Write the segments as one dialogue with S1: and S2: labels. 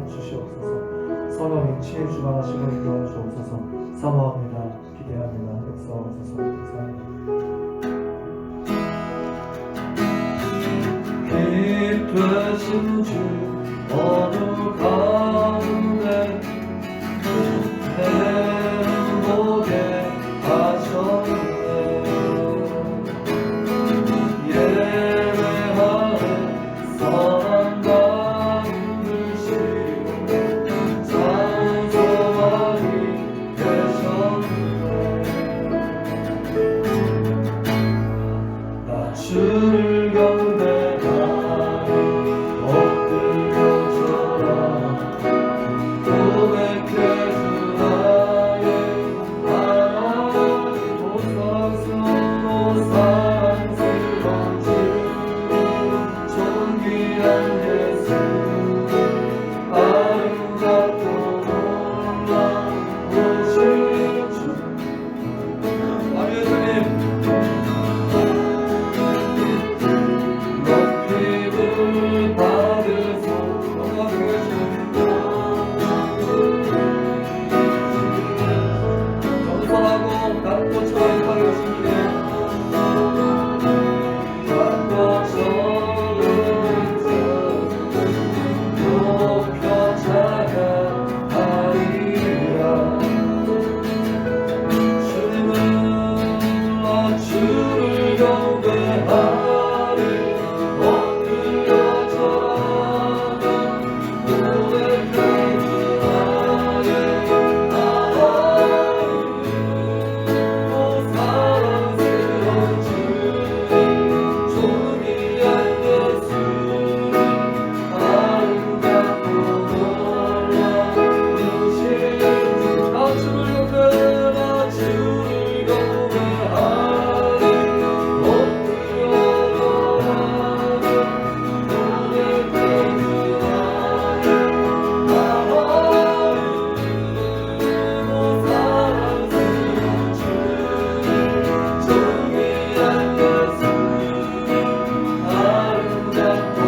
S1: 주시옵소서. 성령님 친히 주관하시고 인도하여 주옵소서. 사모합니다. 기대합니다. 역사하옵소서. 감사합니다.
S2: 되신 주 어느 가운데 행복에 하셨네. 예배하에 선한 받으시고 찬송하리 되셨네. 나 주를 경배하리 엎드려 절하 고백해 주 나의 하나님 사랑스러운 주님 존귀한 예수 아름답고 놀라우신 주 아멘. 주님 높임을 받으소 겸손하고 낮고 처음하게 오시기에 낮고 처음에 높여 찬양하리라. 주님은 나 주를 경배하리 엎드려 절하며 고백해 주 나의 하나님 오 사랑스러운 주님 존귀한 예수님 아름답고 놀라우신 주 나 주를 경배하리 엎드려 절하며 고백해 주 나의 하나님 오 사랑스러운 주님 존귀한 예수님 아름답고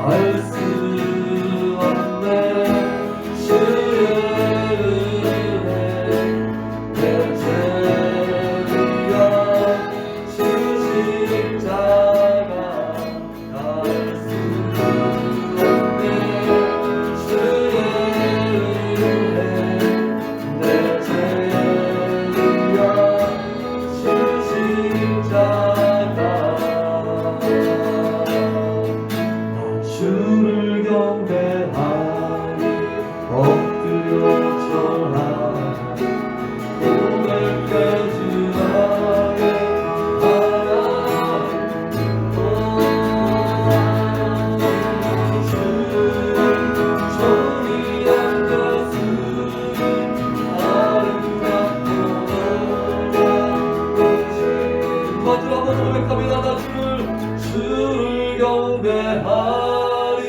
S2: 알 수 없네 주의 은혜 내 죄를 주신 자가 알 수 없네 주의 은혜 내 죄를 주신 자가 주를 경배하리 엎드려 절하리 고백해 주 나의 하나님 오 주님 존귀한 예수님 아름답고 놀라우신 마지막으로 고백합니다. 나 주를 경배하리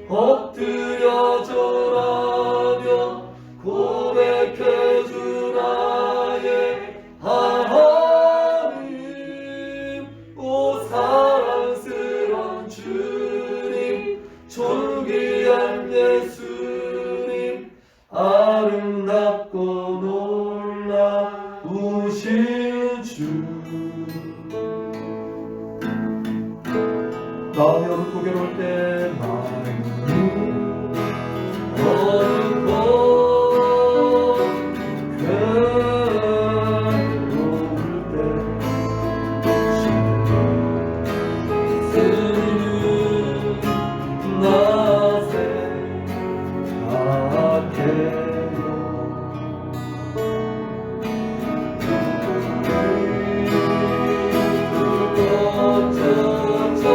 S2: 엎드려 절하며 고백해 주 나의 하나님 오 사랑스러운 주님 존귀한 예수님 아름답고 놀라우신 주 마음이 어둡고 괴로울 때 마음이 어둡고 괴로울 때 주님 나 생각해요. 저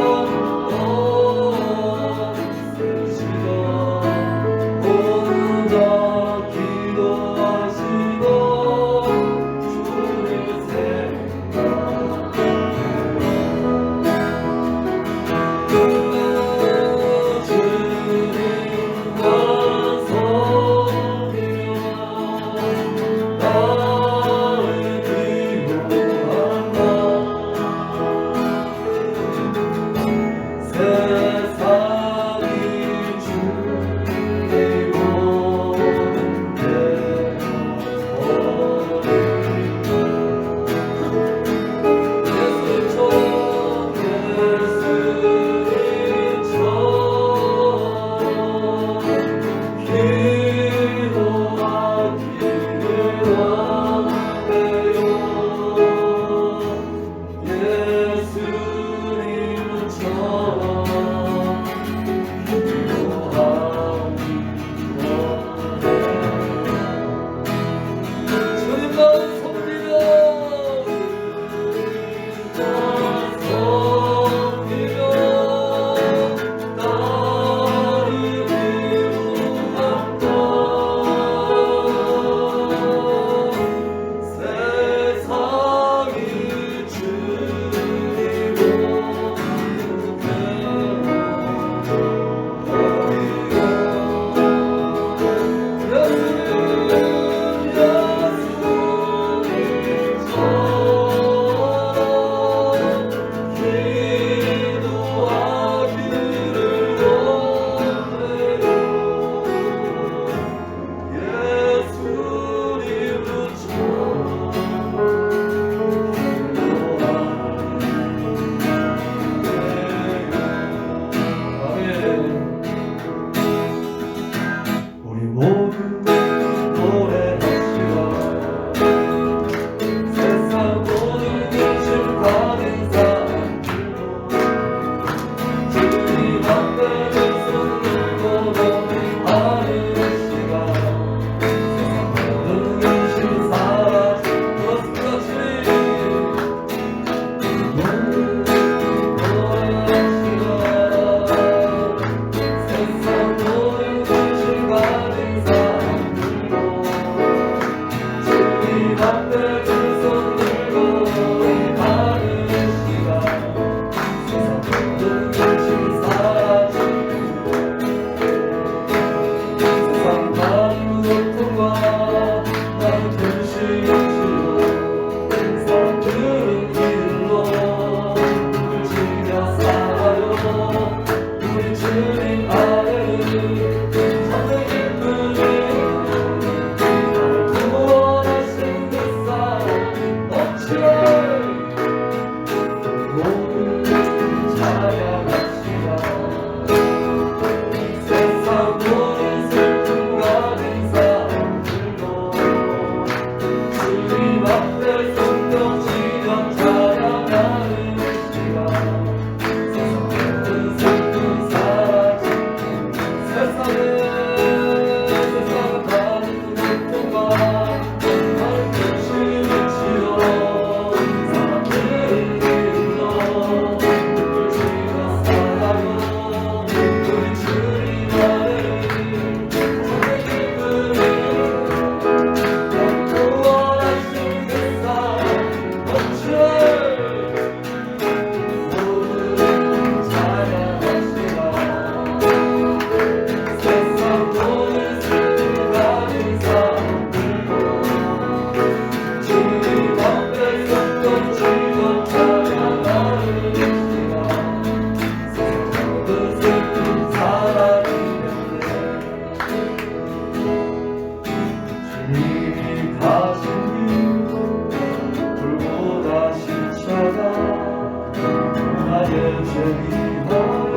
S2: 위하여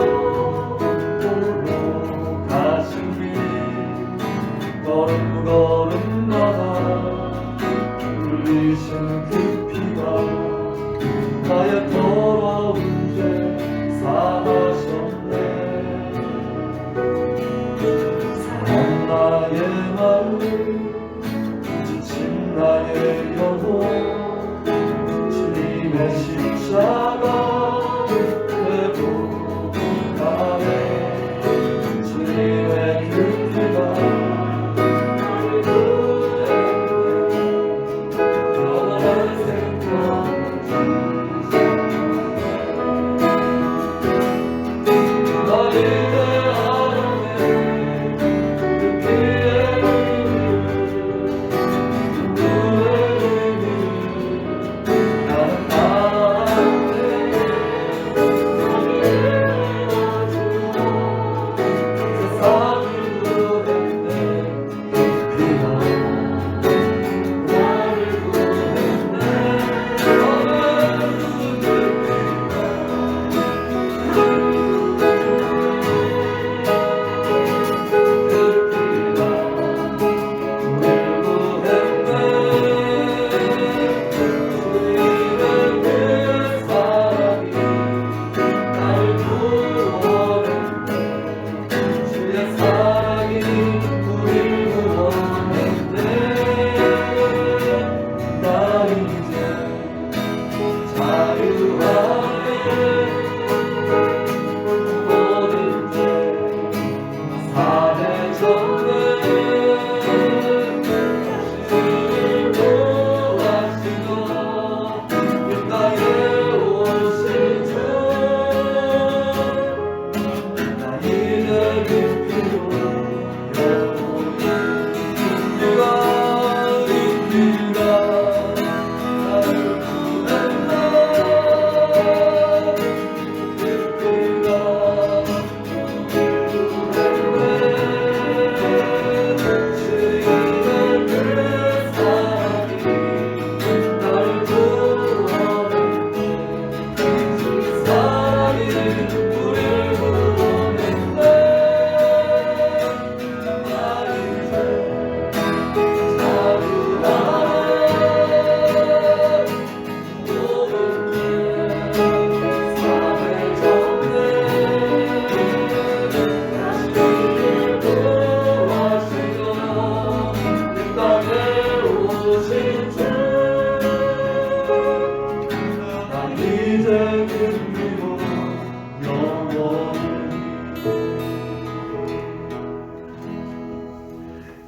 S2: 홀로 가신 길 걸음걸음마다 흘리신 그 피가 나의 더러운 죄 사하셨네. 사랑 나의 마음 지친 나의 영혼 주님의 십자가 회복하네. 주님의 그 피가 나를 구했네. 영원한 생명 나의 대하네. 그 피의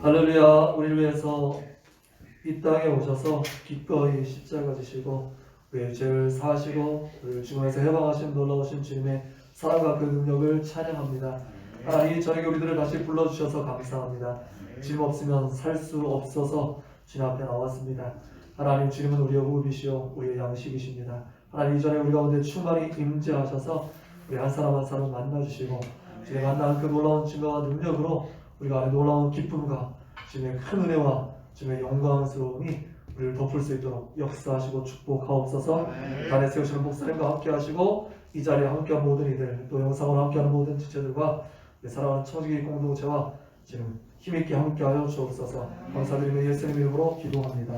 S2: 할렐루야. 우리를 위해서 이 땅에 오셔서 기꺼이 십자가 지시고 우리의 죄를 사하시고 우리를 죽음에서 해방하신 놀라우신 주님의 사랑과 그 능력을 찬양합니다. 하나님, 저에게 우리들을 다시 불러주셔서 감사합니다. 주님 없으면 살 수 없어서 주님 앞에 나왔습니다. 하나님, 주님은 우리의 호흡이시오 우리의 양식이십니다. 하나님, 이전에 우리 가운데 충만히 임재하셔서 우리 한 사람 한 사람 만나주시고 주님 만나는 그 놀라운 증거와 능력으로 우리가 안에 놀라운 기쁨과 주님의 큰 은혜와 주님의 영광스러움이 우리를 덮을 수 있도록 역사하시고 축복하옵소서. 단에 세우시는 목사님과 함께 하시고 이 자리에 함께한 모든 이들, 또 영상으로 함께하는 모든 지체들과 사랑하는 청지기 공동체와 지금 힘있게 함께하여 주옵소서. 감사드리며 예수님 이름으로 기도합니다.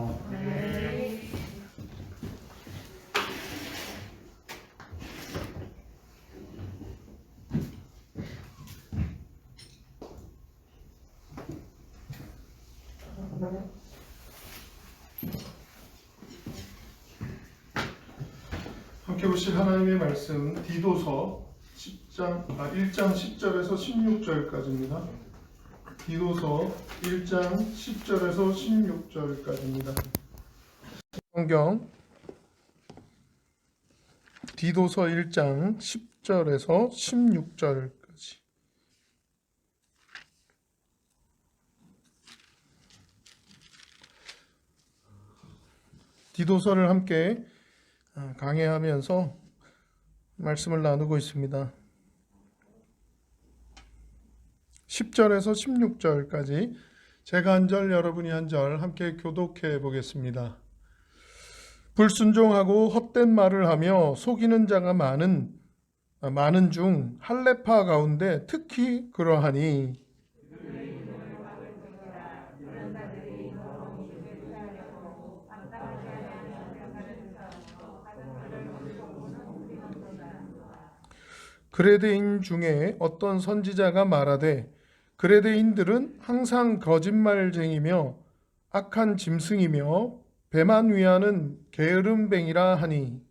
S3: 함께 보실 하나님의 말씀 디도서 1장 10절에서 16절까지입니다. 디도서 1장 10절에서 16절까지입니다. 성경 디도서 1장 10절에서 16절까지. 디도서를 함께 강해하면서 말씀을 나누고 있습니다. 10절에서 16절까지 제가 한 절 여러분이 한 절 함께 교독해 보겠습니다. 불순종하고 헛된 말을 하며 속이는 자가 많은 많은 중 할례파 가운데 특히 그러하니 그레데인 중에 어떤 선지자가 말하되 그레데인들은 항상 거짓말쟁이며 악한 짐승이며 배만 위하는 게으름뱅이라 하니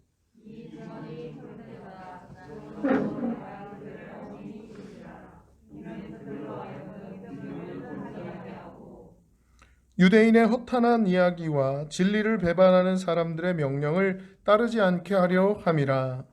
S3: 유대인의 허탄한 이야기와 진리를 배반하는 사람들의 명령을 따르지 않게 하려 함이라.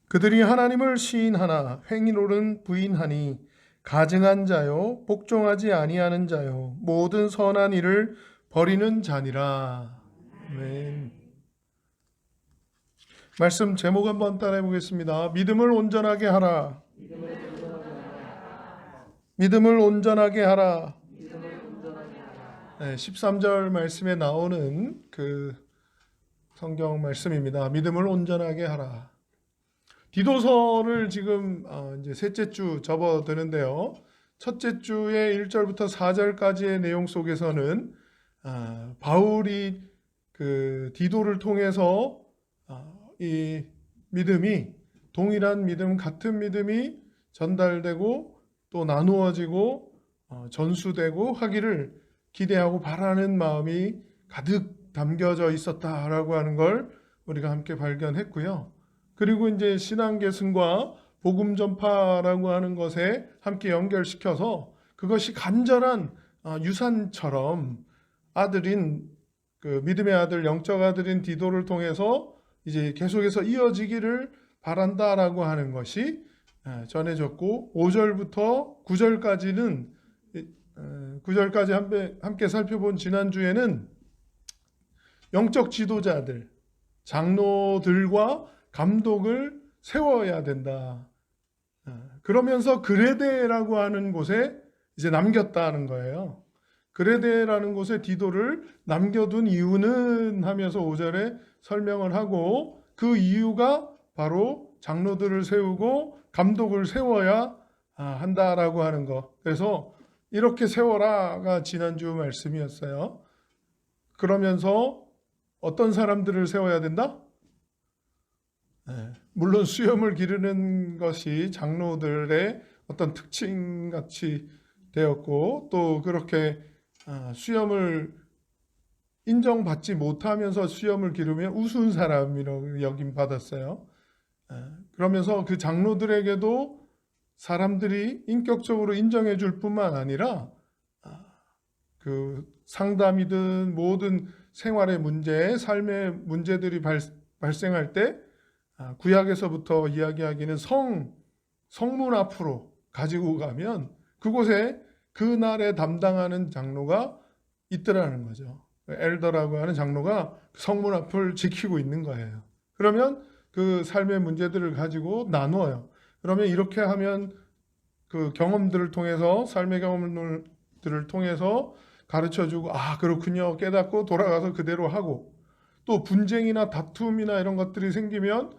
S3: 그들이 하나님을 시인하나 행위로는 부인하니 가증한 자요 복종하지 아니하는 자요 모든 선한 일을 버리는 자니라. 아멘. 말씀 제목 한번 따라해 보겠습니다. 믿음을 온전하게 하라. 믿음을 온전하게 하라. 네, 13절 말씀에 나오는 그 성경 말씀입니다. 믿음을 온전하게 하라. 디도서를 지금 이제 셋째 주 접어드는데요. 첫째 주의 1절부터 4절까지의 내용 속에서는 바울이 그 디도를 통해서 이 믿음이 동일한 믿음, 같은 믿음이 전달되고 또 나누어지고 전수되고 하기를 기대하고 바라는 마음이 가득 담겨져 있었다라고 하는 걸 우리가 함께 발견했고요. 그리고 이제 신앙계승과 복음 전파라고 하는 것에 함께 연결시켜서 그것이 간절한 유산처럼 아들인 그 믿음의 아들, 영적 아들인 디도를 통해서 이제 계속해서 이어지기를 바란다라고 하는 것이 전해졌고 5절부터 9절까지는 9절까지 함께 살펴본 지난주에는 영적 지도자들, 장로들과 감독을 세워야 된다. 그러면서 그레데라고 하는 곳에 이제 남겼다는 거예요. 그레데라는 곳에 디도를 남겨둔 이유는 하면서 5절에 설명을 하고 그 이유가 바로 장로들을 세우고 감독을 세워야 한다라고 하는 것. 그래서 이렇게 세워라가 지난주 말씀이었어요. 그러면서 어떤 사람들을 세워야 된다? 물론 수염을 기르는 것이 장로들의 어떤 특징같이 되었고 또 그렇게 수염을 인정받지 못하면서 수염을 기르면 우스운 사람이라고 여김받았어요. 그러면서 그 장로들에게도 사람들이 인격적으로 인정해 줄 뿐만 아니라 그 상담이든 모든 생활의 문제, 삶의 문제들이 발생할 때 구약에서부터 이야기하기는 성문 앞으로 가지고 가면 그곳에 그날에 담당하는 장로가 있더라는 거죠. 엘더라고 하는 장로가 성문 앞을 지키고 있는 거예요. 그러면 그 삶의 문제들을 가지고 나누어요. 그러면 이렇게 하면 그 경험들을 통해서 삶의 경험들을 통해서 가르쳐주고 그렇군요 깨닫고 돌아가서 그대로 하고 또 분쟁이나 다툼이나 이런 것들이 생기면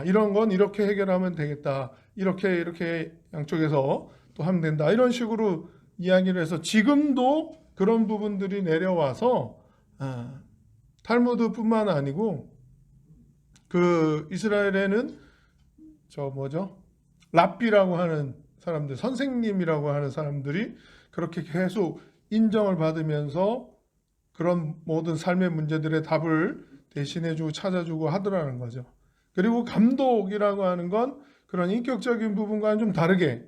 S3: 이런 건 이렇게 해결하면 되겠다. 이렇게 양쪽에서 또 하면 된다. 이런 식으로 이야기를 해서 지금도 그런 부분들이 내려와서 탈무드뿐만 아니고 그 이스라엘에는 랍비라고 하는 사람들, 선생님이라고 하는 사람들이 그렇게 계속 인정을 받으면서 그런 모든 삶의 문제들의 답을 대신해주고 찾아주고 하더라는 거죠. 그리고 감독이라고 하는 건 그런 인격적인 부분과는 좀 다르게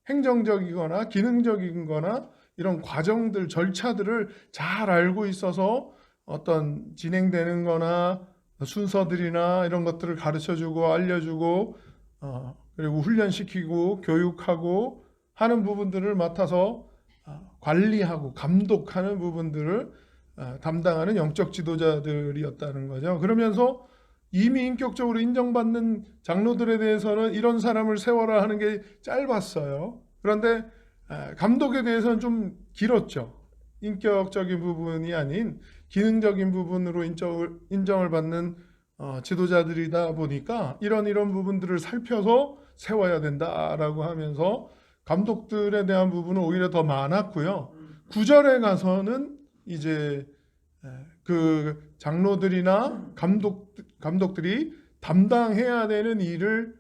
S3: 행정적이거나 기능적이거나 이런 과정들, 절차들을 잘 알고 있어서 어떤 진행되는 거나 순서들이나 이런 것들을 가르쳐주고 알려주고 그리고 훈련시키고 교육하고 하는 부분들을 맡아서 관리하고 감독하는 부분들을 담당하는 영적 지도자들이었다는 거죠. 그러면서 이미 인격적으로 인정받는 장로들에 대해서는 이런 사람을 세워라 하는 게 짧았어요. 그런데 감독에 대해서는 좀 길었죠. 인격적인 부분이 아닌 기능적인 부분으로 인정을 받는 지도자들이다 보니까 이런 부분들을 살펴서 세워야 된다라고 하면서 감독들에 대한 부분은 오히려 더 많았고요. 9절에 가서는 이제 그 장로들이나 감독들이 담당해야 되는 일을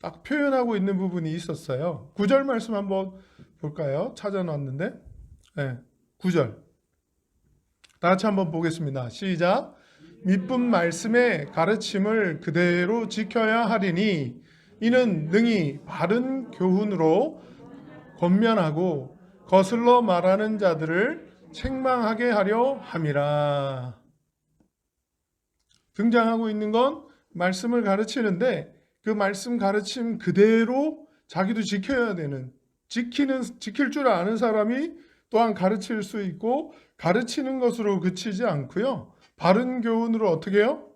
S3: 딱 표현하고 있는 부분이 있었어요. 9절 말씀 한번 볼까요? 찾아놨는데 9절 다 같이 한번 보겠습니다. 시작. 믿은 말씀의 가르침을 그대로 지켜야 하리니 이는 능히 바른 교훈으로 권면하고 거슬러 말하는 자들을 책망하게 하려 함이라. 등장하고 있는 건 말씀을 가르치는데 그 말씀 가르침 그대로 자기도 지켜야 되는, 지킬 줄 아는 사람이 또한 가르칠 수 있고 가르치는 것으로 그치지 않고요. 바른 교훈으로 어떻게 해요?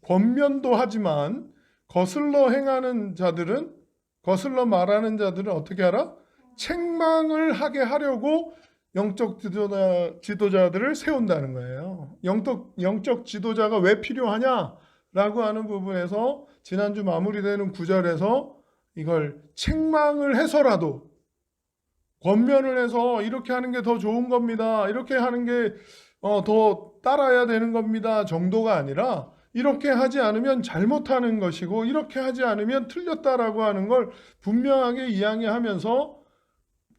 S3: 권면도 하지만 거슬러 행하는 자들은, 거슬러 말하는 자들은 어떻게 하라? 책망을 하게 하려고 영적 지도자들을 세운다는 거예요. 영적 지도자가 왜 필요하냐라고 하는 부분에서 지난주 마무리되는 9절에서 이걸 책망을 해서라도, 권면을 해서 이렇게 하는 게 더 좋은 겁니다, 이렇게 하는 게 더 따라야 되는 겁니다 정도가 아니라 이렇게 하지 않으면 잘못하는 것이고 이렇게 하지 않으면 틀렸다라고 하는 걸 분명하게 이야기하면서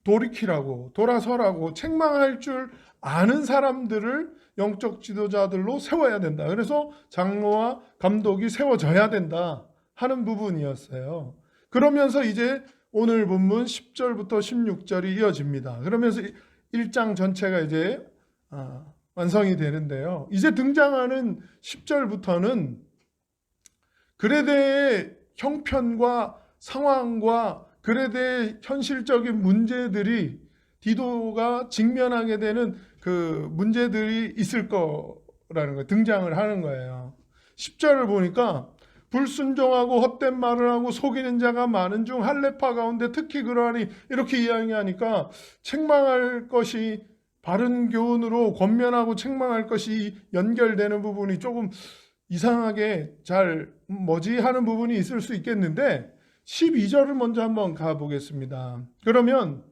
S3: 돌이키라고, 돌아서라고, 책망할 줄 아는 사람들을 영적 지도자들로 세워야 된다. 그래서 장로와 감독이 세워져야 된다 하는 부분이었어요. 그러면서 이제 오늘 본문 10절부터 16절이 이어집니다. 그러면서 1장 전체가 이제 완성이 되는데요. 이제 등장하는 10절부터는 글에 대해 형편과 상황과 글에 대해 현실적인 문제들이, 디도가 직면하게 되는 그 문제들이 있을 거라는 거예요. 등장을 하는 거예요. 10절을 보니까 불순종하고 헛된 말을 하고 속이는 자가 많은 중 할례파 가운데 특히 그러하니, 이렇게 이야기하니까 책망할 것이, 바른 교훈으로 권면하고 책망할 것이 연결되는 부분이 조금 이상하게 잘 뭐지 하는 부분이 있을 수 있겠는데 12절을 먼저 한번 가보겠습니다. 그러면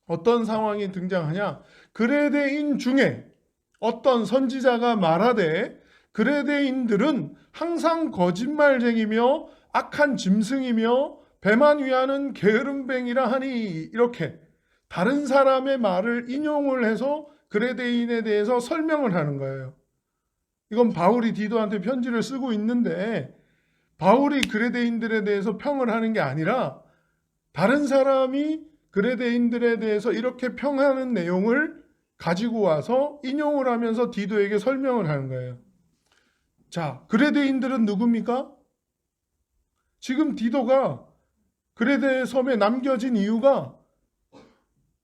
S3: 어떤 상황이 등장하냐? 그레데인 중에 어떤 선지자가 말하되 그레데인들은 항상 거짓말쟁이며 악한 짐승이며 배만 위하는 게으름뱅이라 하니, 이렇게 다른 사람의 말을 인용을 해서 그레데인에 대해서 설명을 하는 거예요. 이건 바울이 디도한테 편지를 쓰고 있는데 바울이 그레데인들에 대해서 평을 하는 게 아니라 다른 사람이 그레데인들에 대해서 이렇게 평하는 내용을 가지고 와서 인용을 하면서 디도에게 설명을 하는 거예요. 자, 그레데인들은 누굽니까? 지금 디도가 그레데 섬에 남겨진 이유가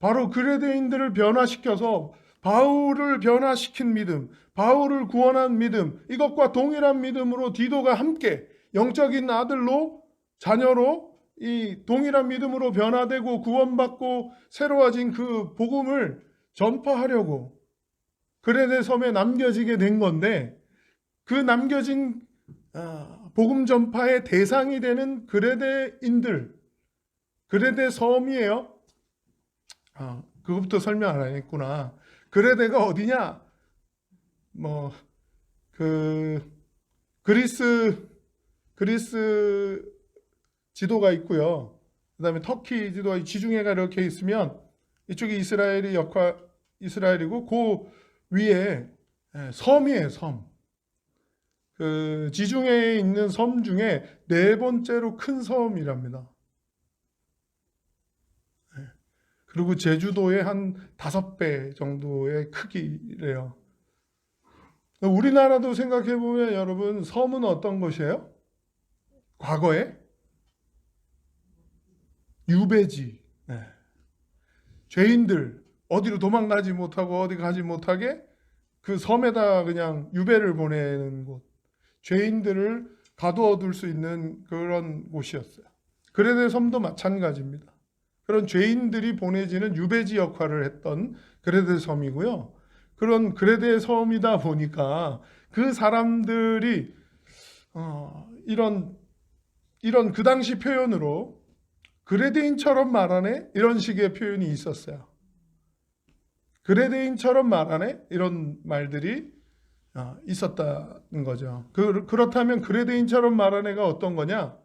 S3: 바로 그레데인들을 변화시켜서 바울을 변화시킨 믿음, 바울을 구원한 믿음, 이것과 동일한 믿음으로 디도가 함께 영적인 아들로, 자녀로 이 동일한 믿음으로 변화되고 구원받고 새로워진 그 복음을 전파하려고 그레데 섬에 남겨지게 된 건데, 그 남겨진 복음 전파의 대상이 되는 그레데인들, 그레데 섬이에요. 그것부터 설명 안 했구나. 그레데가 어디냐? 그리스 지도가 있고요. 그다음에 터키 지도가, 지중해가 이렇게 있으면 이쪽이 이스라엘이고 그 위에 섬이에요, 섬. 그 지중해에 있는 섬 중에 네 번째로 큰 섬이랍니다. 그리고 제주도의 한 5배 정도의 크기래요. 우리나라도 생각해보면 여러분, 섬은 어떤 것이에요? 과거에 유배지. 죄인들 어디로 도망가지 못하고 어디 가지 못하게 그 섬에다 그냥 유배를 보내는 곳. 죄인들을 가두어둘 수 있는 그런 곳이었어요. 그레데 섬도 마찬가지입니다. 그런 죄인들이 보내지는 유배지 역할을 했던 그레데 섬이고요. 그런 그레데 섬이다 보니까 그 사람들이 이런 그 당시 표현으로 그레데인처럼 말하네 이런 식의 표현이 있었어요. 그레데인처럼 말하네 이런 말들이 있었다는 거죠. 그렇다면 그레데인처럼 말하네가 어떤 거냐?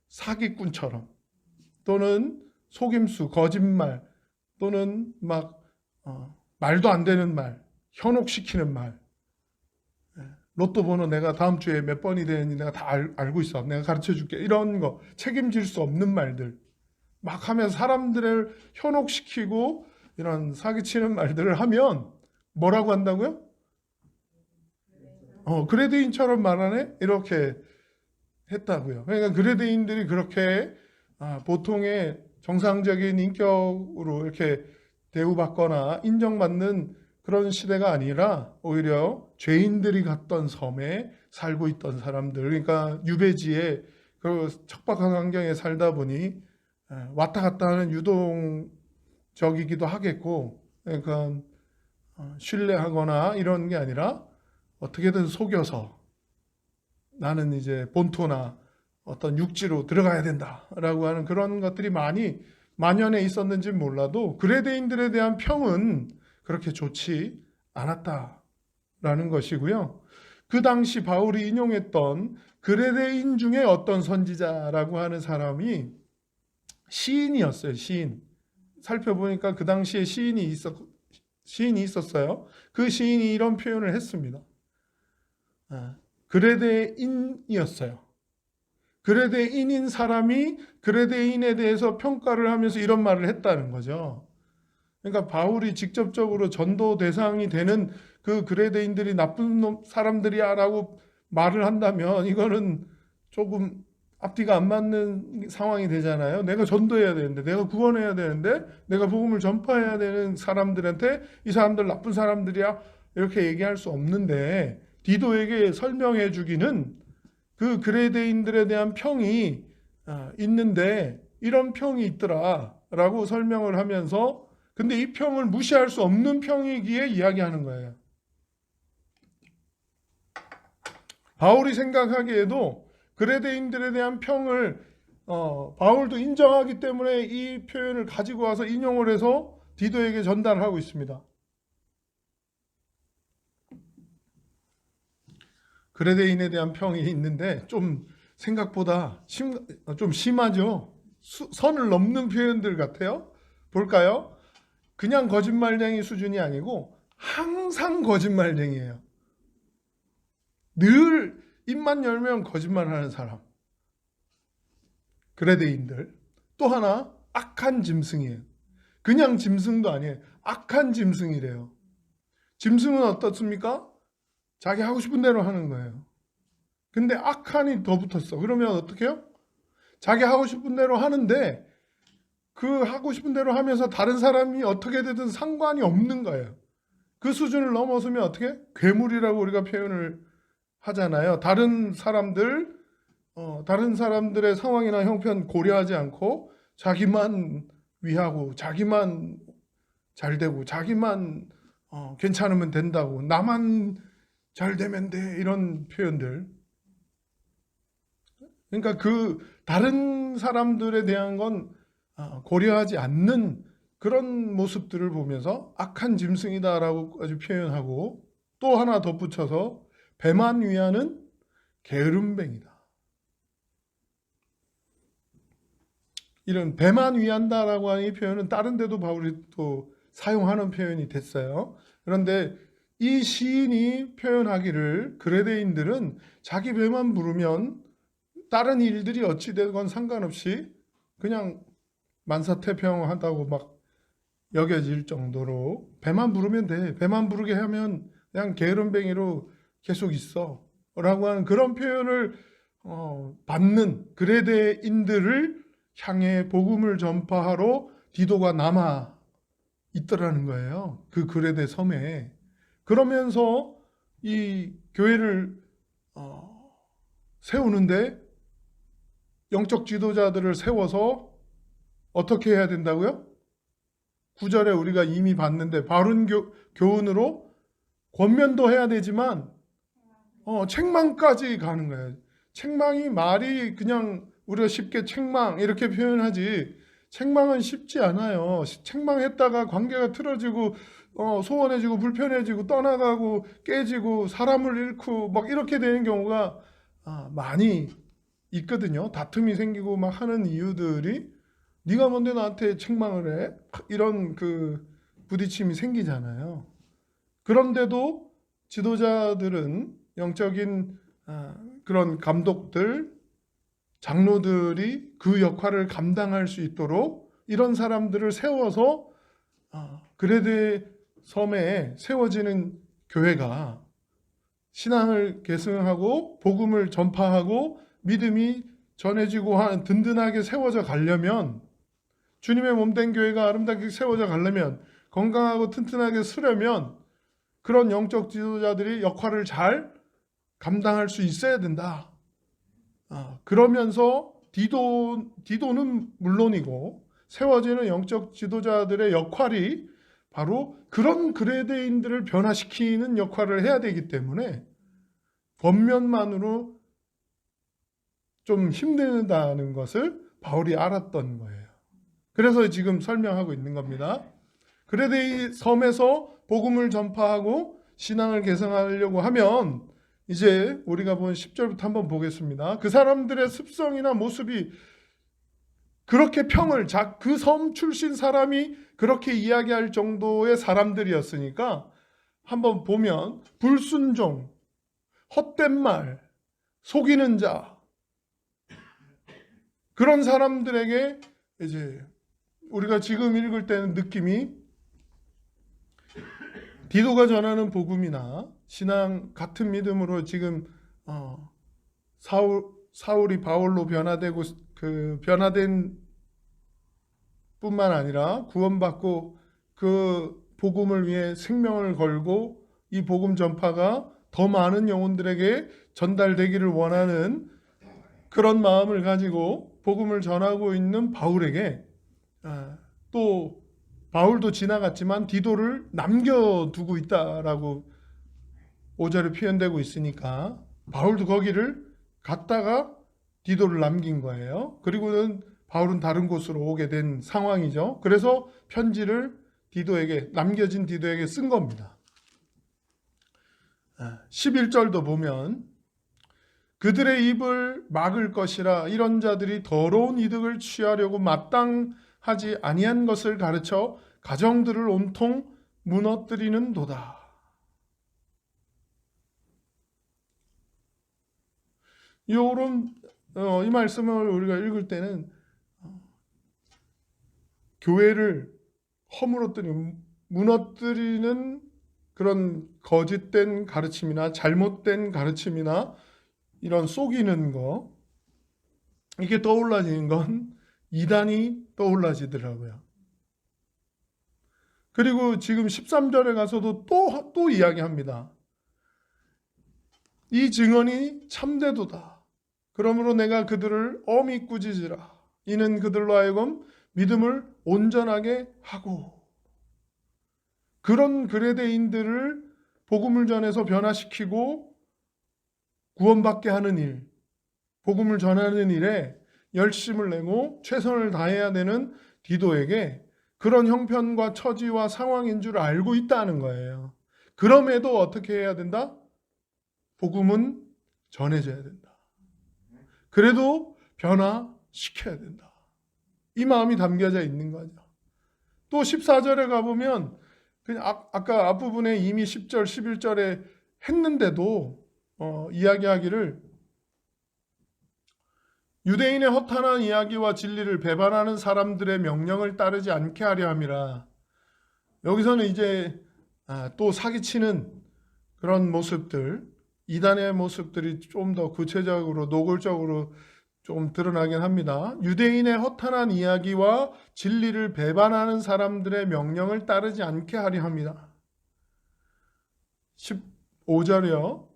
S3: 사기꾼처럼 또는 속임수, 거짓말 또는 막 말도 안 되는 말, 현혹시키는 말. 로또 번호 내가 다음 주에 몇 번이 되는지 내가 다 알고 있어. 내가 가르쳐 줄게. 이런 거 책임질 수 없는 말들 막 하면 사람들을 현혹시키고 이런 사기치는 말들을 하면 뭐라고 한다고요? 그레데인처럼 말하네? 이렇게 했다고요. 그러니까 그레데인들이 그렇게 보통의 정상적인 인격으로 이렇게 대우받거나 인정받는 그런 시대가 아니라 오히려 죄인들이 갔던 섬에 살고 있던 사람들, 그러니까 유배지에 그 척박한 환경에 살다 보니 왔다 갔다 하는 유동적이기도 하겠고, 그러니까 신뢰하거나 이런 게 아니라 어떻게든 속여서 나는 이제 본토나 어떤 육지로 들어가야 된다라고 하는 그런 것들이 많이 만연해 있었는지 몰라도 그레데인들에 대한 평은 그렇게 좋지 않았다라는 것이고요. 그 당시 바울이 인용했던 그레데인 중에 어떤 선지자라고 하는 사람이 시인이었어요. 시인. 살펴보니까 그 당시에 시인이 있었어요. 그 시인이 이런 표현을 했습니다. 그레데인이었어요. 그레데인인 사람이 그레데인에 대해서 평가를 하면서 이런 말을 했다는 거죠. 그러니까 바울이 직접적으로 전도 대상이 되는 그 그레데인들이 나쁜 사람들이야 라고 말을 한다면 이거는 조금 앞뒤가 안 맞는 상황이 되잖아요. 내가 전도해야 되는데, 내가 구원해야 되는데, 내가 복음을 전파해야 되는 사람들한테 이 사람들 나쁜 사람들이야 이렇게 얘기할 수 없는데, 디도에게 설명해 주기는 그 그레데인들에 대한 평이 있는데 이런 평이 있더라라고 설명을 하면서, 근데 이 평을 무시할 수 없는 평이기에 이야기하는 거예요. 바울이 생각하기에도 그레데인들에 대한 평을 바울도 인정하기 때문에 이 표현을 가지고 와서 인용을 해서 디도에게 전달하고 있습니다. 그레데인에 대한 평이 있는데 좀 생각보다 좀 심하죠. 선을 넘는 표현들 같아요. 볼까요? 그냥 거짓말쟁이 수준이 아니고 항상 거짓말쟁이에요. 늘 입만 열면 거짓말하는 사람. 그레데인들. 또 하나 악한 짐승이에요. 그냥 짐승도 아니에요. 악한 짐승이래요. 짐승은 어떻습니까? 자기 하고 싶은 대로 하는 거예요. 근데 악한이 더 붙었어. 그러면 어떻게 해요? 자기 하고 싶은 대로 하는데 그 하고 싶은 대로 하면서 다른 사람이 어떻게 되든 상관이 없는 거예요. 그 수준을 넘어서면 어떻게? 괴물이라고 우리가 표현을 하잖아요. 다른 사람들의 상황이나 형편 고려하지 않고 자기만 위하고 자기만 잘 되고 자기만 괜찮으면 된다고, 나만 잘 되면 돼, 이런 표현들. 그러니까 그 다른 사람들에 대한 건 고려하지 않는 그런 모습들을 보면서 악한 짐승이다라고 아주 표현하고, 또 하나 덧붙여서 배만 위하는 게으름뱅이다. 이런 배만 위한다라고 하는 이 표현은 다른 데도 바울이 또 사용하는 표현이 됐어요. 그런데 이 시인이 표현하기를 그레데인들은 자기 배만 부르면 다른 일들이 어찌 되건 상관없이 그냥 만사태평하다고 막 여겨질 정도로 배만 부르면 돼. 배만 부르게 하면 그냥 게으름뱅이로 계속 있어 라고 하는 그런 표현을 받는 그레데인들을 향해 복음을 전파하러 디도가 남아 있더라는 거예요. 그 그레데 섬에. 그러면서 이 교회를 세우는데 영적 지도자들을 세워서 어떻게 해야 된다고요? 9절에 우리가 이미 봤는데 바른 교훈으로 권면도 해야 되지만 책망까지 가는 거예요. 책망이 말이 그냥 우리가 쉽게 책망 이렇게 표현하지 책망은 쉽지 않아요. 책망했다가 관계가 틀어지고 소원해지고 불편해지고 떠나가고 깨지고 사람을 잃고 막 이렇게 되는 경우가 많이 있거든요. 다툼이 생기고 막 하는 이유들이 네가 뭔데 나한테 책망을 해? 이런 그 부딪힘이 생기잖아요. 그런데도 지도자들은 영적인 그런 감독들, 장로들이 그 역할을 감당할 수 있도록 이런 사람들을 세워서 그레데 섬에 세워지는 교회가 신앙을 계승하고 복음을 전파하고 믿음이 전해지고 든든하게 세워져 가려면 주님의 몸된 교회가 아름답게 세워져 가려면 건강하고 튼튼하게 서려면 그런 영적 지도자들이 역할을 잘 감당할 수 있어야 된다. 그러면서 디도는 물론이고 세워지는 영적 지도자들의 역할이 바로 그런 그레데인들을 변화시키는 역할을 해야 되기 때문에 겉면만으로 좀 힘들다는 것을 바울이 알았던 거예요. 그래서 지금 설명하고 있는 겁니다. 그레데 섬에서 복음을 전파하고 신앙을 개성하려고 하면 이제 우리가 본 10절부터 한번 보겠습니다. 그 사람들의 습성이나 모습이 그렇게 그 섬 출신 사람이 그렇게 이야기할 정도의 사람들이었으니까 한번 보면 불순종, 헛된 말, 속이는 자 그런 사람들에게 이제 우리가 지금 읽을 때는 느낌이 디도가 전하는 복음이나 신앙 같은 믿음으로 지금 사울이 바울로 변화되고 그 변화된 뿐만 아니라 구원받고 그 복음을 위해 생명을 걸고 이 복음 전파가 더 많은 영혼들에게 전달되기를 원하는 그런 마음을 가지고 복음을 전하고 있는 바울에게 또 바울도 지나갔지만 디도를 남겨두고 있다라고 5절에 표현되고 있으니까 바울도 거기를 갔다가 디도를 남긴 거예요. 그리고는 바울은 다른 곳으로 오게 된 상황이죠. 그래서 편지를 남겨진 디도에게 쓴 겁니다. 11절도 보면 그들의 입을 막을 것이라 이런 자들이 더러운 이득을 취하려고 마땅하지 아니한 것을 가르쳐 가정들을 온통 무너뜨리는 도다. 이 말씀을 우리가 읽을 때는 교회를 무너뜨리는 그런 거짓된 가르침이나 잘못된 가르침이나 이런 속이는 거 이게 떠올라지는 건 이단이 떠올라지더라고요. 그리고 지금 13절에 가서도 또 이야기합니다. 이 증언이 참되도다. 그러므로 내가 그들을 엄히 꾸짖으라. 이는 그들로 하여금 믿음을 온전하게 하고 그런 그레데인들을 복음을 전해서 변화시키고 구원받게 하는 일, 복음을 전하는 일에 열심을 내고 최선을 다해야 되는 디도에게 그런 형편과 처지와 상황인 줄 알고 있다는 거예요. 그럼에도 어떻게 해야 된다? 복음은 전해져야 된다. 그래도 변화시켜야 된다. 이 마음이 담겨져 있는 거죠. 또 14절에 가보면 그냥 아까 앞부분에 이미 10절, 11절에 했는데도 이야기하기를 유대인의 허탄한 이야기와 진리를 배반하는 사람들의 명령을 따르지 않게 하려 함이라. 여기서는 이제 또 사기치는 그런 모습들, 이단의 모습들이 좀 더 구체적으로 노골적으로 좀 드러나긴 합니다. 유대인의 허탄한 이야기와 진리를 배반하는 사람들의 명령을 따르지 않게 하려 합니다. 15절이요.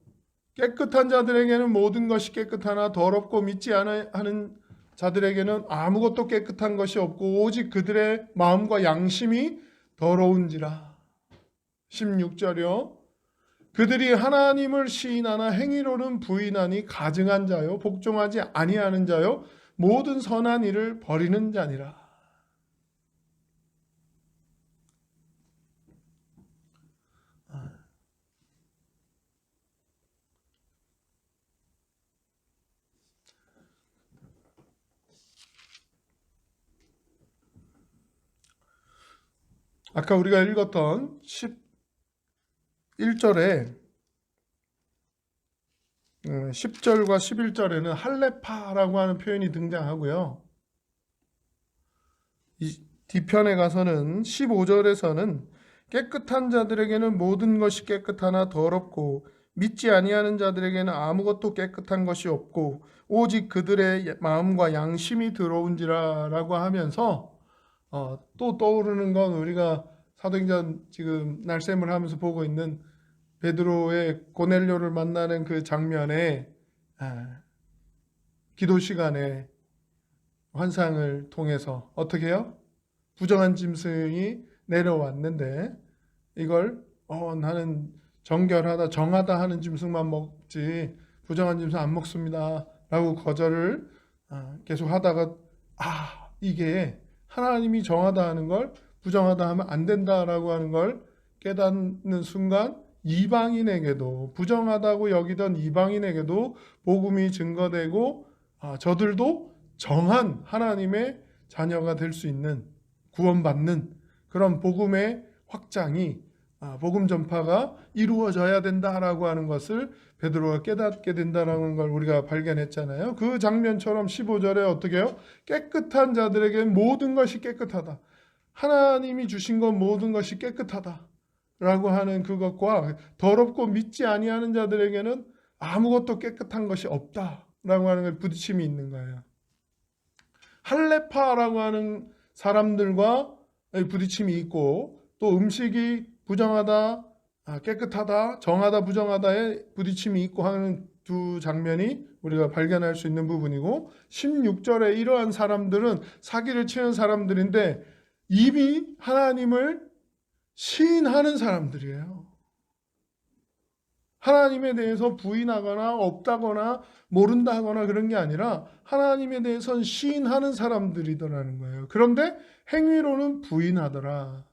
S3: 깨끗한 자들에게는 모든 것이 깨끗하나 더럽고 믿지 않는 자들에게는 아무것도 깨끗한 것이 없고 오직 그들의 마음과 양심이 더러운지라. 16절이요. 그들이 하나님을 시인하나 행위로는 부인하니 가증한 자요 복종하지 아니하는 자요 모든 선한 일을 버리는 자니라. 아까 우리가 읽었던 11절에 10절과 11절에는 할레파라고 하는 표현이 등장하고요. 이 뒤편에 가서는 15절에서는 깨끗한 자들에게는 모든 것이 깨끗하나 더럽고 믿지 아니하는 자들에게는 아무것도 깨끗한 것이 없고 오직 그들의 마음과 양심이 더러운지라라고 하면서 또 떠오르는 건 우리가 사도행전 지금 날샘을 하면서 보고 있는 베드로의 고넬료를 만나는 그 장면에 기도 시간에 환상을 통해서 어떻게 해요? 부정한 짐승이 내려왔는데 이걸 나는 정결하다 정하다 하는 짐승만 먹지 부정한 짐승 안 먹습니다 라고 거절을 계속 하다가 이게 하나님이 정하다 하는 걸 부정하다 하면 안 된다라고 하는 걸 깨닫는 순간 이방인에게도 부정하다고 여기던 이방인에게도 복음이 증거되고 저들도 정한 하나님의 자녀가 될 수 있는 구원받는 그런 복음의 확장이 복음 전파가 이루어져야 된다라고 하는 것을 베드로가 깨닫게 된다라는 걸 우리가 발견했잖아요. 그 장면처럼 15절에 어떻게 해요? 깨끗한 자들에게 모든 것이 깨끗하다. 하나님이 주신 것 모든 것이 깨끗하다. 라고 하는 그것과 더럽고 믿지 아니하는 자들에게는 아무것도 깨끗한 것이 없다. 라고 하는 걸 부딪힘이 있는 거예요. 할레파라고 하는 사람들과 부딪힘이 있고 또 음식이 부정하다, 깨끗하다, 정하다, 부정하다의 부딪힘이 있고 하는 두 장면이 우리가 발견할 수 있는 부분이고 16절에 이러한 사람들은 사기를 치는 사람들인데 이미 하나님을 시인하는 사람들이에요. 하나님에 대해서 부인하거나 없다거나 모른다 하거나 그런 게 아니라 하나님에 대해서는 시인하는 사람들이더라는 거예요. 그런데 행위로는 부인하더라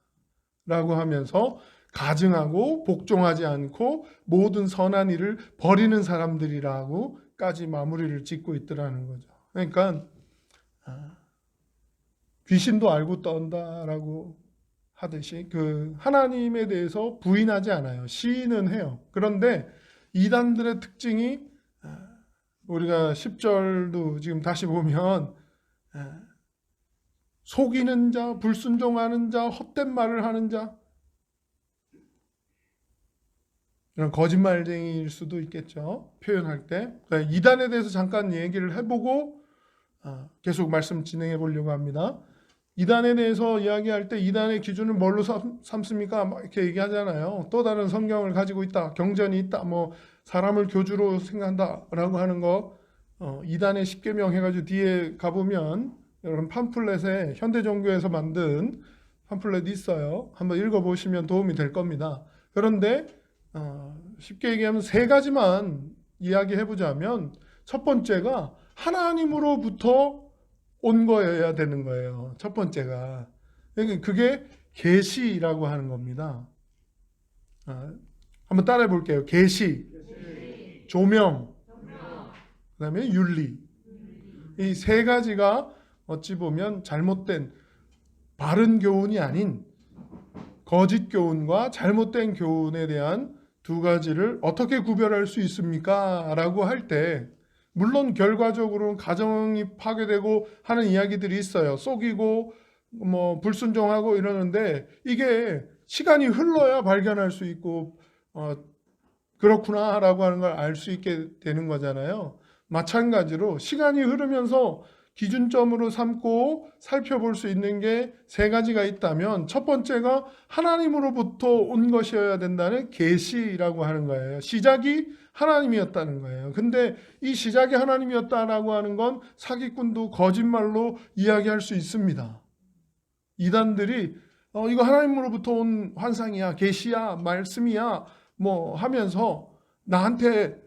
S3: 라고 하면서 가증하고 복종하지 않고 모든 선한 일을 버리는 사람들이라고까지 마무리를 짓고 있더라는 거죠. 그러니까 귀신도 알고 떤다라고 하듯이 그 하나님에 대해서 부인하지 않아요. 시인은 해요. 그런데 이단들의 특징이 우리가 10절도 지금 다시 보면 속이는 자, 불순종하는 자, 헛된 말을 하는 자 이런 거짓말쟁이일 수도 있겠죠. 표현할 때. 그러니까 이단에 대해서 잠깐 얘기를 해보고 계속 말씀 진행해 보려고 합니다. 이단에 대해서 이야기할 때 이단의 기준을 뭘로 삼습니까? 막 이렇게 얘기하잖아요. 또 다른 성경을 가지고 있다, 경전이 있다, 뭐 사람을 교주로 생각한다라고 하는 거 이단의 10계명 해가지고 뒤에 가보면 여러분 팜플렛에 현대종교에서 만든 팜플렛이 있어요. 한번 읽어보시면 도움이 될 겁니다. 그런데 쉽게 얘기하면 세 가지만 이야기해보자면 첫 번째가 하나님으로부터 온 거여야 되는 거예요. 첫 번째가. 그게 계시라고 하는 겁니다. 한번 따라해 볼게요. 계시, 조명, 그 다음에 윤리. 이 세 가지가 어찌 보면 잘못된 바른 교훈이 아닌 거짓 교훈과 잘못된 교훈에 대한 두 가지를 어떻게 구별할 수 있습니까? 라고 할 때 물론 결과적으로는 가정이 파괴되고 하는 이야기들이 있어요. 속이고 뭐 불순종하고 이러는데 이게 시간이 흘러야 발견할 수 있고 그렇구나라고 하는 걸 알 수 있게 되는 거잖아요. 마찬가지로 시간이 흐르면서 기준점으로 삼고 살펴볼 수 있는 게 세 가지가 있다면 첫 번째가 하나님으로부터 온 것이어야 된다는 계시라고 하는 거예요. 시작이 하나님이었다는 거예요. 근데 이 시작이 하나님이었다라고 하는 건 사기꾼도 거짓말로 이야기할 수 있습니다. 이단들이 이거 하나님으로부터 온 환상이야, 계시야, 말씀이야 뭐 하면서 나한테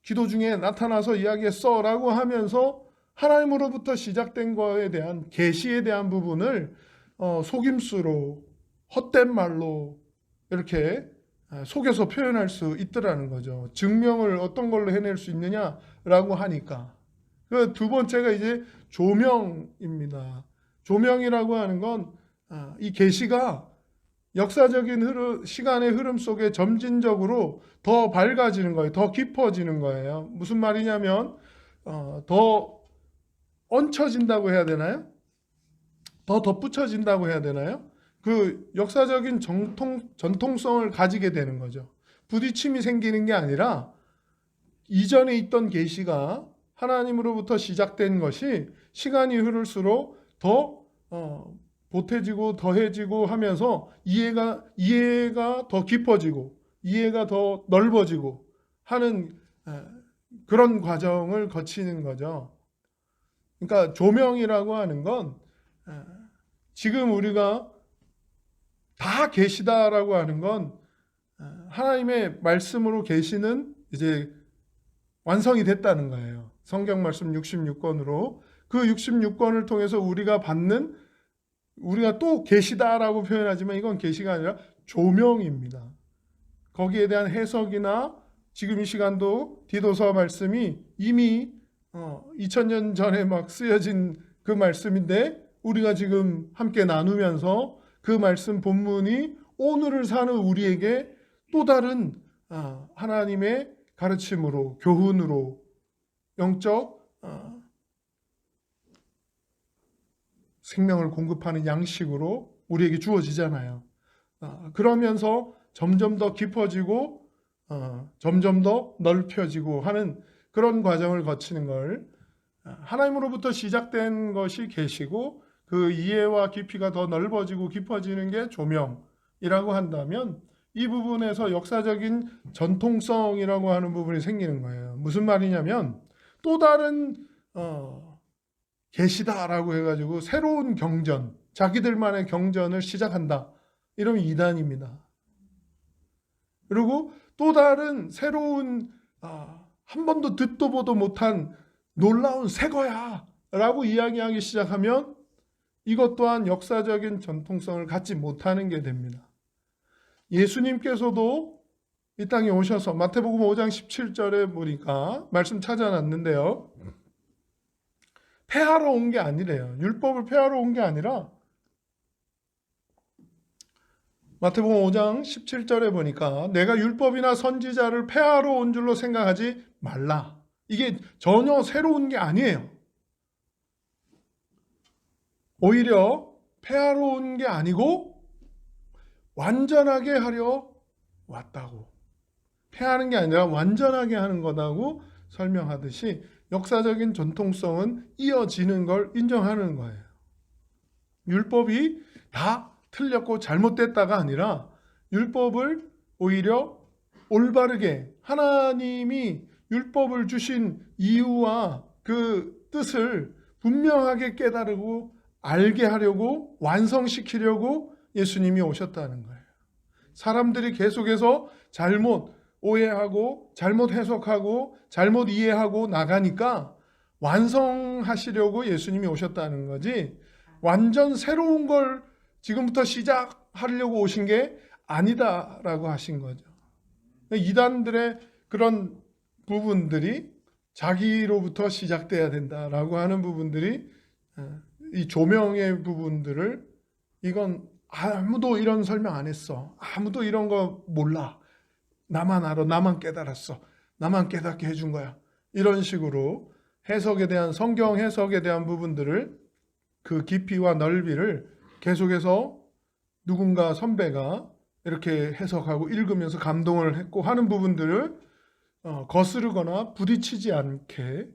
S3: 기도 중에 나타나서 이야기했어 라고 하면서 하나님으로부터 시작된 거에 대한 계시에 대한 부분을 속임수로 헛된 말로 이렇게 속여서 표현할 수 있더라는 거죠. 증명을 어떤 걸로 해낼 수 있느냐라고 하니까. 그 두 번째가 이제 조명입니다. 조명이라고 하는 건 이 계시가 역사적인 시간의 흐름 속에 점진적으로 더 밝아지는 거예요. 더 깊어지는 거예요. 무슨 말이냐면 더 얹혀진다고 해야 되나요? 더 덧붙여진다고 해야 되나요? 그 역사적인 전통성을 가지게 되는 거죠. 부딪힘이 생기는 게 아니라 이전에 있던 계시가 하나님으로부터 시작된 것이 시간이 흐를수록 더 보태지고 더해지고 하면서 이해가 더 깊어지고 이해가 더 넓어지고 하는 그런 과정을 거치는 거죠. 그러니까 조명이라고 하는 건 지금 우리가 다 계시다라고 하는 건 하나님의 말씀으로 계시는 이제 완성이 됐다는 거예요. 성경 말씀 66권으로 그 66권을 통해서 우리가 또 계시다라고 표현하지만 이건 계시가 아니라 조명입니다. 거기에 대한 해석이나 지금 이 시간도 디도서 말씀이 이미 2000년 전에 막 쓰여진 그 말씀인데 우리가 지금 함께 나누면서 그 말씀 본문이 오늘을 사는 우리에게 또 다른 하나님의 가르침으로 교훈으로 영적 생명을 공급하는 양식으로 우리에게 주어지잖아요. 그러면서 점점 더 깊어지고 점점 더 넓혀지고 하는 그런 과정을 거치는 걸 하나님으로부터 시작된 것이 계시고 그 이해와 깊이가 더 넓어지고 깊어지는 게 조명이라고 한다면 이 부분에서 역사적인 전통성이라고 하는 부분이 생기는 거예요. 무슨 말이냐면 또 다른 계시다라고 해가지고 새로운 경전, 자기들만의 경전을 시작한다. 이러면 이단입니다. 그리고 또 다른 새로운 한 번도 듣도 보도 못한 놀라운 새 거야 라고 이야기하기 시작하면 이것 또한 역사적인 전통성을 갖지 못하는 게 됩니다. 예수님께서도 이 땅에 오셔서 마태복음 5장 17절에 보니까 말씀 찾아놨는데요. 폐하러 온 게 아니래요. 율법을 폐하러 온 게 아니라 마태복음 5장 17절에 보니까 내가 율법이나 선지자를 폐하러 온 줄로 생각하지 말라. 이게 전혀 새로운 게 아니에요. 오히려 폐하러 온 게 아니고 완전하게 하려 왔다고. 폐하는 게 아니라 완전하게 하는 거다고 설명하듯이 역사적인 전통성은 이어지는 걸 인정하는 거예요. 율법이 다 틀렸고 잘못됐다가 아니라 율법을 오히려 올바르게 하나님이 율법을 주신 이유와 그 뜻을 분명하게 깨달고 알게 하려고 완성시키려고 예수님이 오셨다는 거예요. 사람들이 계속해서 잘못 오해하고 잘못 해석하고 잘못 이해하고 나가니까 완성하시려고 예수님이 오셨다는 거지 완전 새로운 걸 지금부터 시작하려고 오신 게 아니다라고 하신 거죠. 이단들의 그런 부분들이 자기로부터 시작돼야 된다라고 하는 부분들이 이 조명의 부분들을 이건 아무도 이런 설명 안 했어. 아무도 이런 거 몰라. 나만 알아. 나만 깨달았어. 나만 깨닫게 해준 거야. 이런 식으로 해석에 대한 성경 해석에 대한 부분들을 그 깊이와 넓이를 계속해서 누군가 선배가 이렇게 해석하고 읽으면서 감동을 했고 하는 부분들을 거스르거나 부딪히지 않게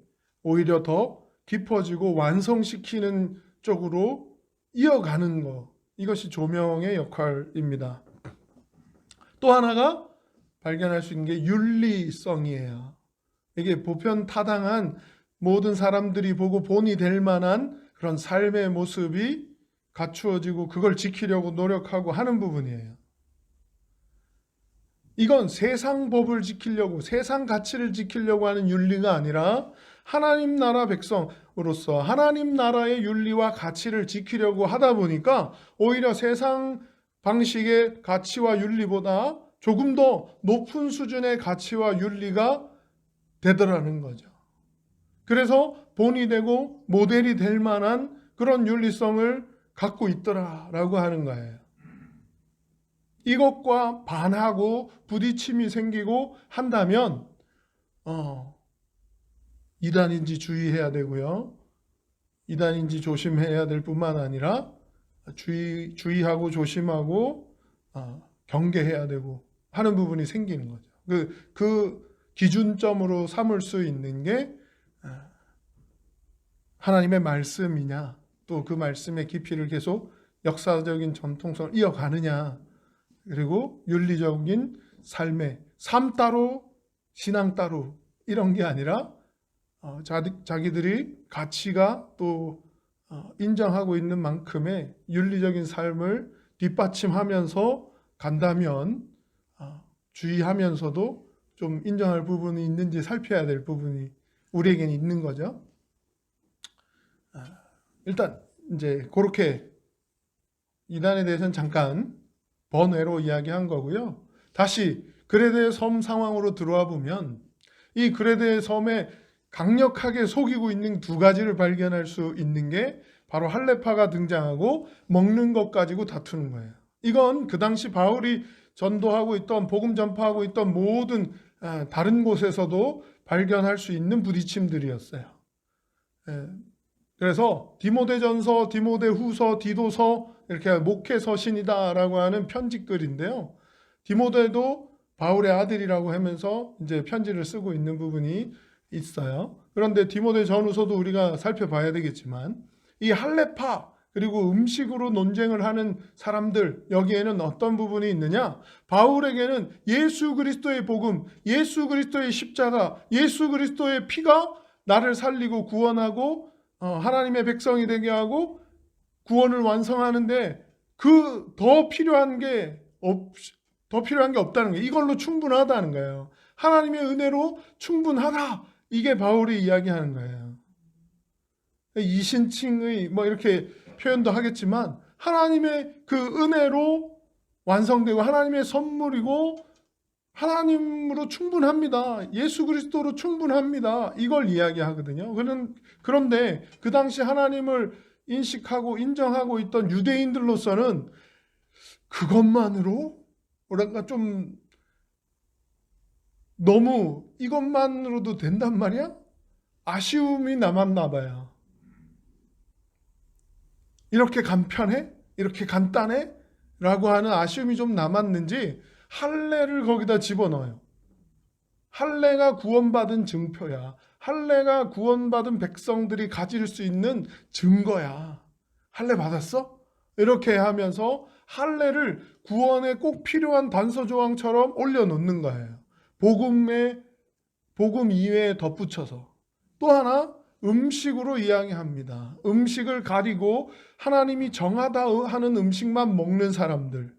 S3: 오히려 더 깊어지고 완성시키는 쪽으로 이어가는 것, 이것이 조명의 역할입니다. 또 하나가 발견할 수 있는 게 윤리성이에요. 이게 보편타당한 모든 사람들이 보고 본이 될 만한 그런 삶의 모습이 갖추어지고 그걸 지키려고 노력하고 하는 부분이에요. 이건 세상 법을 지키려고, 세상 가치를 지키려고 하는 윤리가 아니라 하나님 나라 백성으로서 하나님 나라의 윤리와 가치를 지키려고 하다 보니까 오히려 세상 방식의 가치와 윤리보다 조금 더 높은 수준의 가치와 윤리가 되더라는 거죠. 그래서 본이 되고 모델이 될 만한 그런 윤리성을 갖고 있더라라고 하는 거예요. 이것과 반하고 부딪힘이 생기고 한다면 이단인지 주의해야 되고요. 이단인지 조심해야 될 뿐만 아니라 주의하고 조심하고 경계해야 되고 하는 부분이 생기는 거죠. 그 기준점으로 삼을 수 있는 게 하나님의 말씀이냐, 또 그 말씀의 깊이를 계속 역사적인 전통성을 이어가느냐, 그리고 윤리적인 삶 따로 신앙 따로 이런 게 아니라 자기들이 가치가 또 인정하고 있는 만큼의 윤리적인 삶을 뒷받침하면서 간다면 주의하면서도 좀 인정할 부분이 있는지 살펴야 될 부분이 우리에게는 있는 거죠. 일단 이제 그렇게 이단에 대해서는 잠깐 번외로 이야기한 거고요. 다시 그레데의 섬 상황으로 들어와 보면 이 그레데의 섬에 강력하게 속이고 있는 두 가지를 발견할 수 있는 게 바로 할레파가 등장하고 먹는 것 가지고 다투는 거예요. 이건 그 당시 바울이 전도하고 있던 복음 전파하고 있던 모든 다른 곳에서도 발견할 수 있는 부딪힘들이었어요. 그래서 디모데전서, 디모데후서, 디도서 이렇게 목회 서신이다라고 하는 편지글인데요. 디모데도 바울의 아들이라고 하면서 이제 편지를 쓰고 있는 부분이 있어요. 그런데 디모데 전후서도 우리가 살펴봐야 되겠지만 이 할레파 그리고 음식으로 논쟁을 하는 사람들, 여기에는 어떤 부분이 있느냐? 바울에게는 예수 그리스도의 복음, 예수 그리스도의 십자가, 예수 그리스도의 피가 나를 살리고 구원하고 하나님의 백성이 되게 하고 구원을 완성하는데 그 더 필요한 게 없다는 거예요. 이걸로 충분하다는 거예요. 하나님의 은혜로 충분하다. 이게 바울이 이야기하는 거예요. 이신칭의 이렇게 표현도 하겠지만 하나님의 그 은혜로 완성되고 하나님의 선물이고 하나님으로 충분합니다. 예수 그리스도로 충분합니다. 이걸 이야기하거든요. 그런데 그 당시 하나님을 인식하고 인정하고 있던 유대인들로서는 그것만으로 뭐랄까 좀 너무 이것만으로도 된단 말이야? 아쉬움이 남았나 봐요. 이렇게 간편해? 이렇게 간단해? 라고 하는 아쉬움이 좀 남았는지 할례를 거기다 집어넣어요. 할례가 구원받은 증표야. 할례가 구원받은 백성들이 가질 수 있는 증거야. 할례 받았어? 이렇게 하면서 할례를 구원에 꼭 필요한 단서 조항처럼 올려놓는 거예요. 복음 이외에 덧붙여서. 또 하나 음식으로 이야기합니다. 음식을 가리고 하나님이 정하다 하는 음식만 먹는 사람들.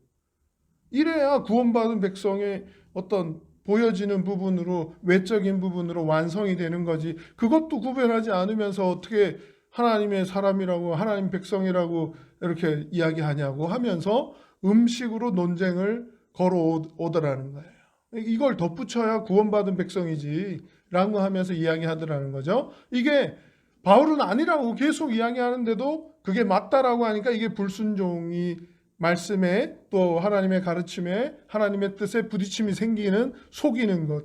S3: 이래야 구원받은 백성의 어떤 보여지는 부분으로 외적인 부분으로 완성이 되는 거지. 그것도 구별하지 않으면서 어떻게 하나님의 사람이라고 하나님 백성이라고 이렇게 이야기하냐고 하면서 음식으로 논쟁을 걸어오더라는 거예요. 이걸 덧붙여야 구원받은 백성이지 라고 하면서 이야기하더라는 거죠. 이게 바울은 아니라고 계속 이야기하는데도 그게 맞다라고 하니까 이게 불순종이 말씀에 또 하나님의 가르침에 하나님의 뜻에 부딪힘이 생기는 속이는 것,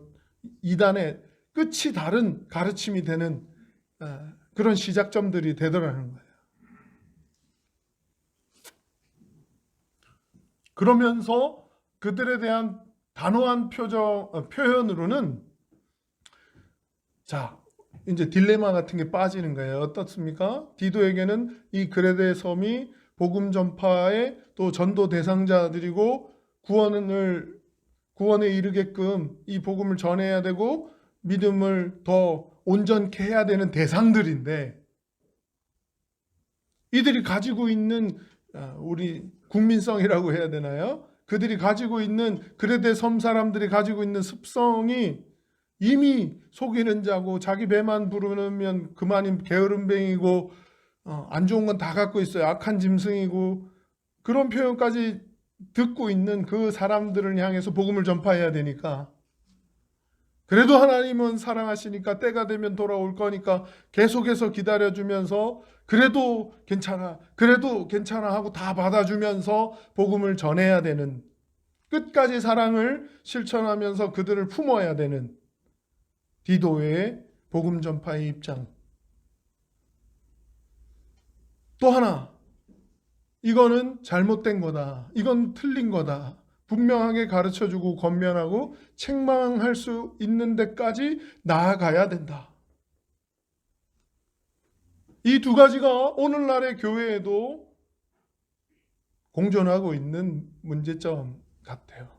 S3: 이단의 끝이 다른 가르침이 되는 그런 시작점들이 되더라는 거예요. 그러면서 그들에 대한 단호한 표현으로는 자, 이제 딜레마 같은 게 빠지는 거예요. 어떻습니까? 디도에게는 이 그레데 섬이 복음 전파의 또 전도 대상자들이고 구원에 이르게끔 이 복음을 전해야 되고 믿음을 더 온전케 해야 되는 대상들인데, 이들이 가지고 있는 우리 국민성이라고 해야 되나요? 그들이 가지고 있는, 그레데 섬 사람들이 가지고 있는 습성이 이미 속이는 자고 자기 배만 부르면 그만인 게으름뱅이고 안 좋은 건 다 갖고 있어요. 악한 짐승이고, 그런 표현까지 듣고 있는 그 사람들을 향해서 복음을 전파해야 되니까, 그래도 하나님은 사랑하시니까 때가 되면 돌아올 거니까 계속해서 기다려주면서 그래도 괜찮아 하고 다 받아주면서 복음을 전해야 되는, 끝까지 사랑을 실천하면서 그들을 품어야 되는 디도의 복음 전파의 입장. 또 하나, 이거는 잘못된 거다, 이건 틀린 거다 분명하게 가르쳐주고 권면하고 책망할 수 있는 데까지 나아가야 된다. 이 두 가지가 오늘날의 교회에도 공존하고 있는 문제점 같아요.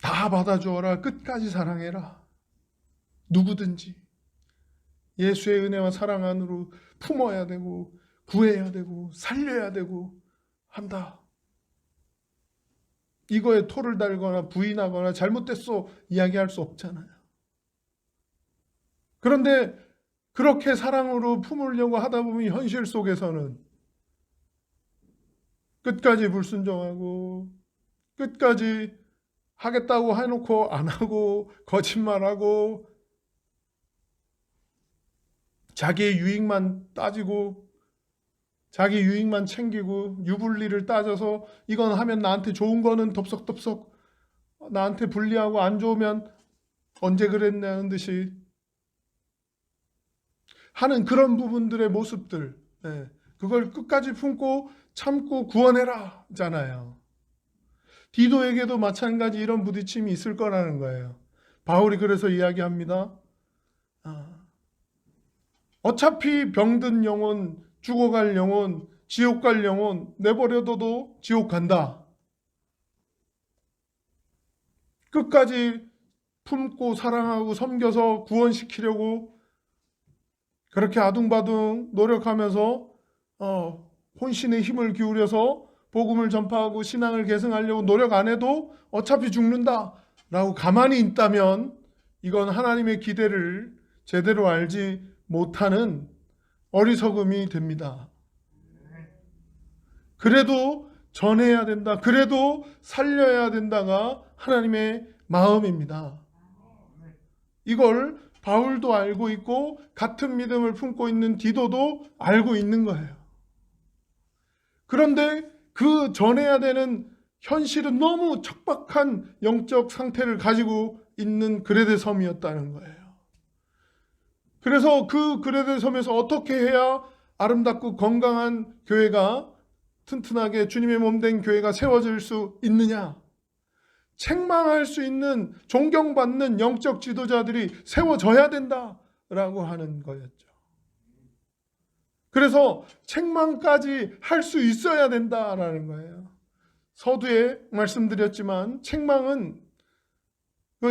S3: 다 받아주어라, 끝까지 사랑해라, 누구든지 예수의 은혜와 사랑 안으로 품어야 되고 구해야 되고 살려야 되고 한다. 이거에 토를 달거나 부인하거나 잘못됐어 이야기할 수 없잖아요. 그런데 그렇게 사랑으로 품으려고 하다 보면 현실 속에서는 끝까지 불순종하고 끝까지 하겠다고 해놓고 안 하고 거짓말하고 자기의 유익만 따지고 자기 유익만 챙기고 유불리를 따져서 이건 하면 나한테 좋은 거는 덥석덥석 나한테 불리하고 안 좋으면 언제 그랬냐는 듯이 하는 그런 부분들의 모습들, 그걸 끝까지 품고 참고 구원해라 잖아요. 디도에게도 마찬가지 이런 부딪힘이 있을 거라는 거예요. 바울이 그래서 이야기합니다. 어차피 병든 영혼, 죽어갈 영혼, 지옥 갈 영혼 내버려둬도 지옥 간다. 끝까지 품고 사랑하고 섬겨서 구원시키려고 그렇게 아둥바둥 노력하면서 혼신의 힘을 기울여서 복음을 전파하고 신앙을 계승하려고 노력 안 해도 어차피 죽는다 라고 가만히 있다면 이건 하나님의 기대를 제대로 알지 못하는 어리석음이 됩니다. 그래도 전해야 된다, 그래도 살려야 된다가 하나님의 마음입니다. 이걸 바울도 알고 있고 같은 믿음을 품고 있는 디도도 알고 있는 거예요. 그런데 그 전해야 되는 현실은 너무 척박한 영적 상태를 가지고 있는 그레데 섬이었다는 거예요. 그래서 그 그레데 섬에서 어떻게 해야 아름답고 건강한 교회가, 튼튼하게 주님의 몸된 교회가 세워질 수 있느냐? 책망할 수 있는, 존경받는 영적 지도자들이 세워져야 된다라고 하는 거였죠. 그래서 책망까지 할 수 있어야 된다라는 거예요. 서두에 말씀드렸지만 책망은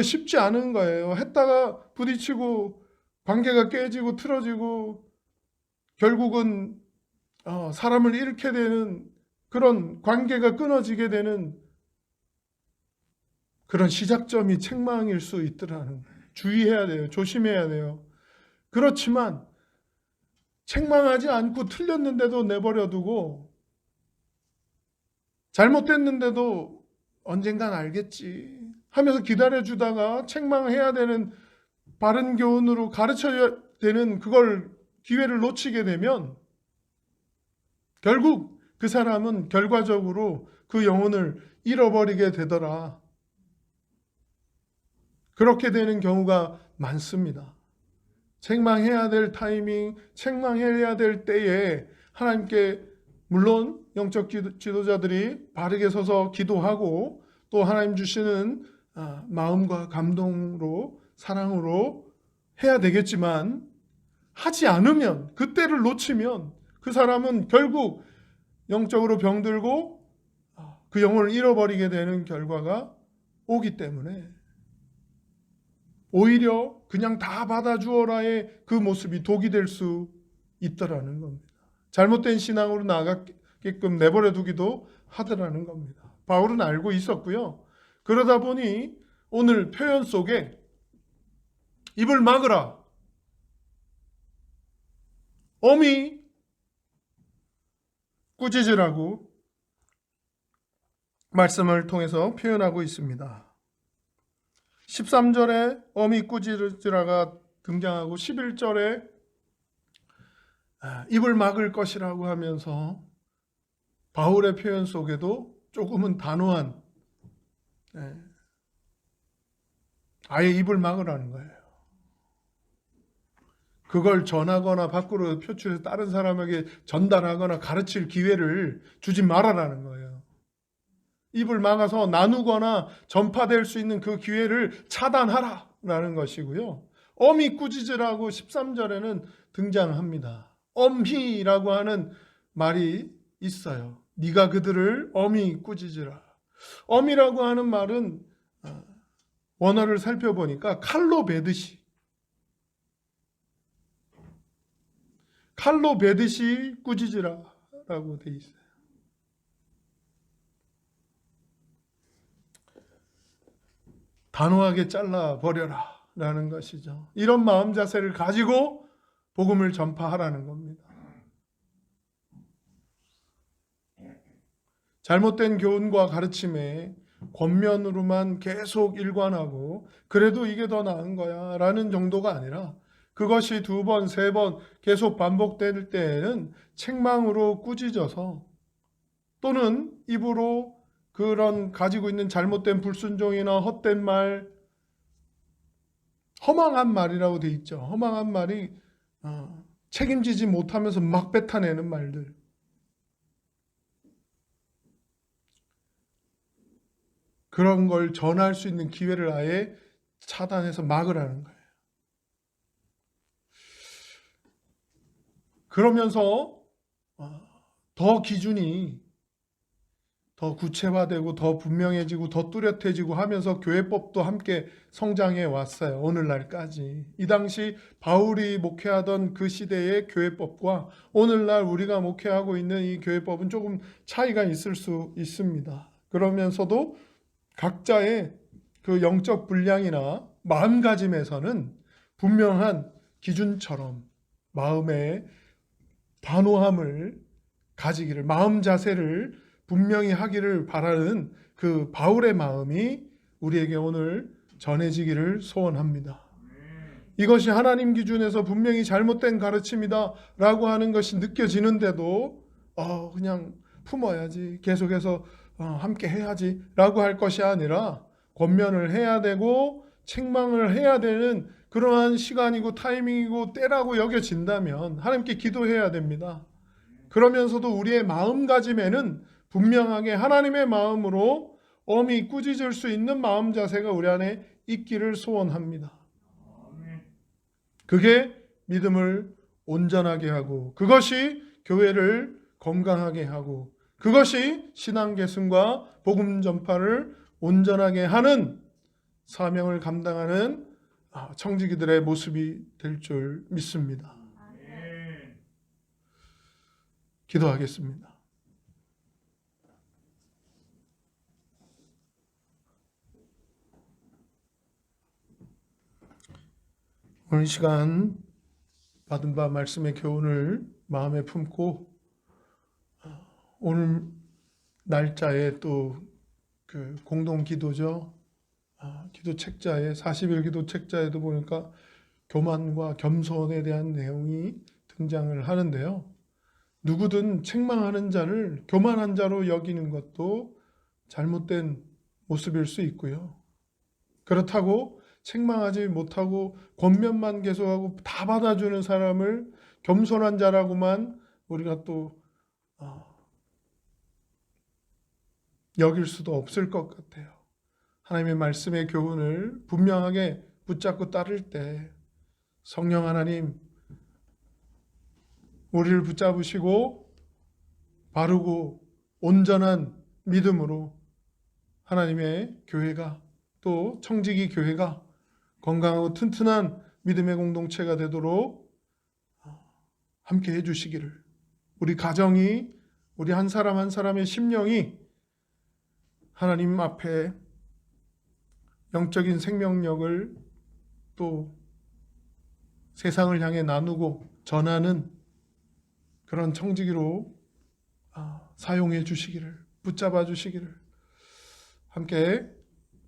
S3: 쉽지 않은 거예요. 했다가 부딪히고 관계가 깨지고 틀어지고 결국은 사람을 잃게 되는, 그런 관계가 끊어지게 되는 그런 시작점이 책망일 수 있더라는 거예요. 주의해야 돼요. 조심해야 돼요. 그렇지만 책망하지 않고 틀렸는데도 내버려두고 잘못됐는데도 언젠간 알겠지 하면서 기다려주다가 책망해야 되는 바른 교훈으로 가르쳐야 되는 그걸 기회를 놓치게 되면 결국 그 사람은 결과적으로 그 영혼을 잃어버리게 되더라. 그렇게 되는 경우가 많습니다. 책망해야 될 타이밍, 책망해야 될 때에 하나님께, 물론 영적 지도자들이 바르게 서서 기도하고 또 하나님 주시는 마음과 감동으로 사랑으로 해야 되겠지만 하지 않으면 그때를 놓치면 그 사람은 결국 영적으로 병들고 그 영혼을 잃어버리게 되는 결과가 오기 때문에 오히려 그냥 다 받아주어라의 그 모습이 독이 될 수 있더라는 겁니다. 잘못된 신앙으로 나아가게끔 내버려 두기도 하더라는 겁니다. 바울은 알고 있었고요. 그러다 보니 오늘 표현 속에 입을 막으라, 엄히 꾸짖으라고 말씀을 통해서 표현하고 있습니다. 13절에 엄히 꾸짖으라가 등장하고 11절에 입을 막을 것이라고 하면서 바울의 표현 속에도 조금은 단호한 아예 입을 막으라는 거예요. 그걸 전하거나 밖으로 표출해서 다른 사람에게 전달하거나 가르칠 기회를 주지 말아라는 거예요. 입을 막아서 나누거나 전파될 수 있는 그 기회를 차단하라라는 것이고요. 엄히 꾸짖으라고 13절에는 등장합니다. 엄히라고 하는 말이 있어요. 네가 그들을 엄히 꾸짖으라. 엄히라고 하는 말은 원어를 살펴보니까 칼로 베듯이 꾸짖으라라고 돼 있어요. 단호하게 잘라버려라 라는 것이죠. 이런 마음 자세를 가지고 복음을 전파하라는 겁니다. 잘못된 교훈과 가르침에 권면으로만 계속 일관하고 그래도 이게 더 나은 거야 라는 정도가 아니라 그것이 2번, 3번 계속 반복될 때에는 책망으로 꾸짖어서 또는 입으로 그런 가지고 있는 잘못된 불순종이나 헛된 말, 허망한 말이라고 돼 있죠. 허망한 말이 책임지지 못하면서 막 뱉어내는 말들. 그런 걸 전할 수 있는 기회를 아예 차단해서 막으라는 거예요. 그러면서 더 기준이 더 구체화되고 더 분명해지고 더 뚜렷해지고 하면서 교회법도 함께 성장해 왔어요. 오늘날까지. 이 당시 바울이 목회하던 그 시대의 교회법과 오늘날 우리가 목회하고 있는 이 교회법은 조금 차이가 있을 수 있습니다. 그러면서도 각자의 그 영적 분량이나 마음가짐에서는 분명한 기준처럼 마음의 단호함을 가지기를, 마음 자세를 분명히 하기를 바라는 그 바울의 마음이 우리에게 오늘 전해지기를 소원합니다. 이것이 하나님 기준에서 분명히 잘못된 가르침이다 라고 하는 것이 느껴지는데도 그냥 품어야지, 계속해서 함께 해야지 라고 할 것이 아니라 권면을 해야 되고 책망을 해야 되는 그러한 시간이고 타이밍이고 때라고 여겨진다면 하나님께 기도해야 됩니다. 그러면서도 우리의 마음가짐에는 분명하게 하나님의 마음으로 엄히 꾸짖을 수 있는 마음 자세가 우리 안에 있기를 소원합니다. 그게 믿음을 온전하게 하고 그것이 교회를 건강하게 하고 그것이 신앙 계승과 복음 전파를 온전하게 하는 사명을 감당하는 청지기들의 모습이 될 줄 믿습니다. 기도하겠습니다. 오늘 시간 받은 바 말씀의 교훈을 마음에 품고 오늘 날짜에 또 그 공동 기도죠. 기도 책자에 40일 기도 책자에도 보니까 교만과 겸손에 대한 내용이 등장을 하는데요. 누구든 책망하는 자를 교만한 자로 여기는 것도 잘못된 모습일 수 있고요. 그렇다고 책망하지 못하고 권면만 계속하고 다 받아주는 사람을 겸손한 자라고만 우리가 또 여길 수도 없을 것 같아요. 하나님의 말씀의 교훈을 분명하게 붙잡고 따를 때 성령 하나님 우리를 붙잡으시고 바르고 온전한 믿음으로 하나님의 교회가 또 청지기 교회가 건강하고 튼튼한 믿음의 공동체가 되도록 함께 해주시기를, 우리 가정이, 우리 한 사람 한 사람의 심령이 하나님 앞에 영적인 생명력을 또 세상을 향해 나누고 전하는 그런 청지기로 사용해 주시기를, 붙잡아 주시기를 함께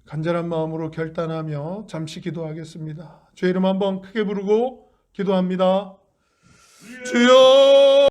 S3: 간절한 마음으로 결단하며 잠시 기도하겠습니다. 주의 이름 한번 크게 부르고 기도합니다. 주여!